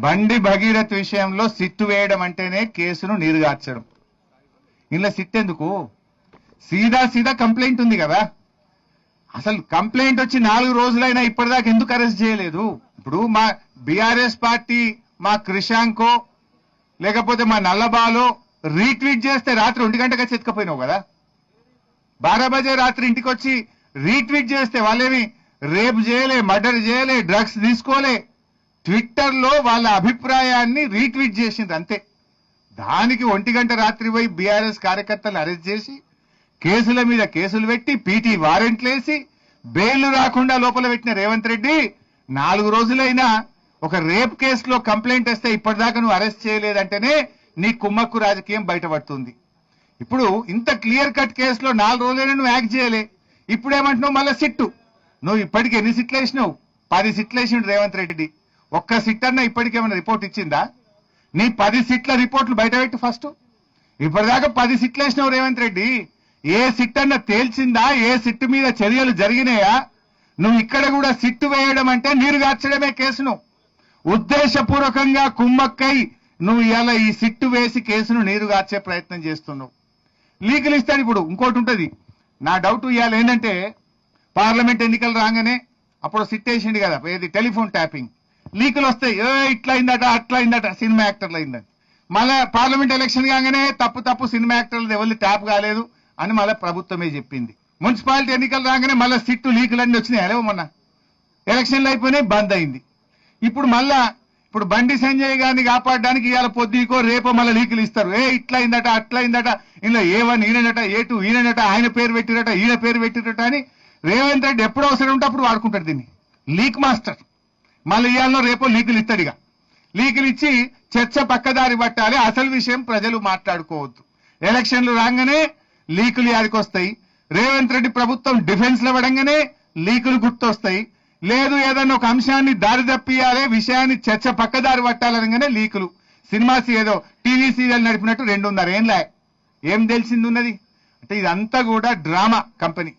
బండి భగీరథ్ విషయంలో సిట్టు వేయడం అంటేనే కేసును నీరుగార్చడం. ఇలా సిట్ ఎందుకు? సీదా కంప్లైంట్ ఉంది కదా. అసలు కంప్లైంట్ వచ్చి 4 రోజులైనా ఇప్పటిదాకా ఎందుకు అరెస్ట్ చేయలేదు? ఇప్పుడు మా బీఆర్ఎస్ పార్టీ మా క్రిషాంకో లేకపోతే మా నల్లబాలో రీట్వీట్ చేస్తే రాత్రి 1 గంటగా చెతకపోయినావు కదా. 12 బజే రాత్రి ఇంటికి వచ్చి రీట్వీట్ చేస్తే వాళ్ళేమి రేప్ చేయలే, మర్డర్ చేయలే, డ్రగ్స్ తీసుకోలే. ట్విట్టర్ లో వాళ్ళ అభిప్రాయాన్ని రీట్వీట్ చేసిండ్రు అంతే. దానికి 1 గంట రాత్రి పోయి బీఆర్ఎస్ కార్యకర్తలు అరెస్ట్ చేసి కేసుల మీద కేసులు పెట్టి పీటీ వారెంట్లు వేసి బెయిల్ రాకుండా లోపల పెట్టిన రేవంత్ రెడ్డి 4 రోజులైనా ఒక రేప్ కేసులో కంప్లైంట్ వస్తే ఇప్పటిదాకా నువ్వు అరెస్ట్ చేయలేదంటేనే నీ కుమ్మక్కు రాజకీయం బయటపడుతుంది. ఇప్పుడు ఇంత క్లియర్ కట్ కేసులో 4 రోజులైనా నువ్వు యాక్ట్ చేయలే. ఇప్పుడు ఏమంటున్నావు మళ్ళీ సిట్టు? నువ్వు ఇప్పటికి ఎన్ని సిట్లు వేసినావు? 10 సిట్లు వేసిండు రేవంత్ రెడ్డి. ఒక్క సిట్ అన్నా ఇప్పటికేమైనా రిపోర్ట్ ఇచ్చిందా? నీ 10 సిట్ల రిపోర్ట్లు బయట పెట్టి ఫస్ట్. ఇప్పటిదాకా 10 సిట్లు వేసినావు రేవంత్ రెడ్డి. ఏ సిట్ అన్నా తేల్చిందా? ఏ సిట్టు మీద చర్యలు జరిగినాయా? నువ్వు ఇక్కడ కూడా సిట్టు వేయడం అంటే నీరుగార్చడమే కేసును. ఉద్దేశపూర్వకంగా కుమ్మక్కై నువ్వు ఇలా ఈ సిట్టు వేసి కేసును నీరుగార్చే ప్రయత్నం చేస్తున్నావు. లీగల్ ఇస్తాను. ఇప్పుడు ఇంకోటి ఉంటది. నా డౌట్ ఇవాళ ఏంటంటే పార్లమెంట్ ఎన్నికలు రాగానే అప్పుడు సిట్ వేసిండు కదా, ఏది టెలిఫోన్ ట్యాపింగ్ లీకులు వస్తాయి. ఇట్లా అయిందట అట్లా అయిందట, సినిమా యాక్టర్లు అయిందని. మళ్ళా పార్లమెంట్ ఎలక్షన్ కాగానే తప్పు సినిమా యాక్టర్లు ఎవరు ట్యాప్ కాలేదు అని మళ్ళీ ప్రభుత్వమే చెప్పింది. మున్సిపాలిటీ ఎన్నికలు రాగానే మళ్ళీ సిట్టు లీకులన్నీ వచ్చినాయి. అలేవో మొన్న ఎలక్షన్లు అయిపోయినాయి, బంద్ అయింది. ఇప్పుడు బండి సంజయ్ గారిని కాపాడడానికి ఇవాళ పొద్దుకో రేపో మళ్ళీ లీకులు ఇస్తారు. ఇట్లా అయిందట అట్లా అయిందట, ఇందులో A1 ఈయనట, A2 ఈయనట, ఆయన పేరు పెట్టిరట, ఈయన పేరు పెట్టిరట అని రేవంత్ రెడ్డి ఎప్పుడు అవసరం ఉంటే అప్పుడు వాడుకుంటాడు దీన్ని. Leak master. మళ్ళీ ఇవాళ రేపో లీకులు ఇస్తాడు. ఇక లీకులు ఇచ్చి చర్చ పక్కదారి పట్టాలి. అసలు విషయం ప్రజలు మాట్లాడుకోవద్దు. ఎలక్షన్లు రాగానే లీకులు యాడికొస్తాయి. రేవంత్ రెడ్డి ప్రభుత్వం డిఫెన్స్ లో పడంగానే లీకులు గుర్తొస్తాయి. లేదు ఏదన్నా ఒక అంశాన్ని దారి తప్పియాలి, విషయాన్ని చర్చ పక్కదారి పట్టాలనగానే లీకులు. సినిమా ఏదో టీవీ సీరియల్ నడిపినట్టు 2.5 ఏళ్ళ ఏం తెలిసింది ఉన్నది అంటే ఇదంతా కూడా డ్రామా కంపెనీ.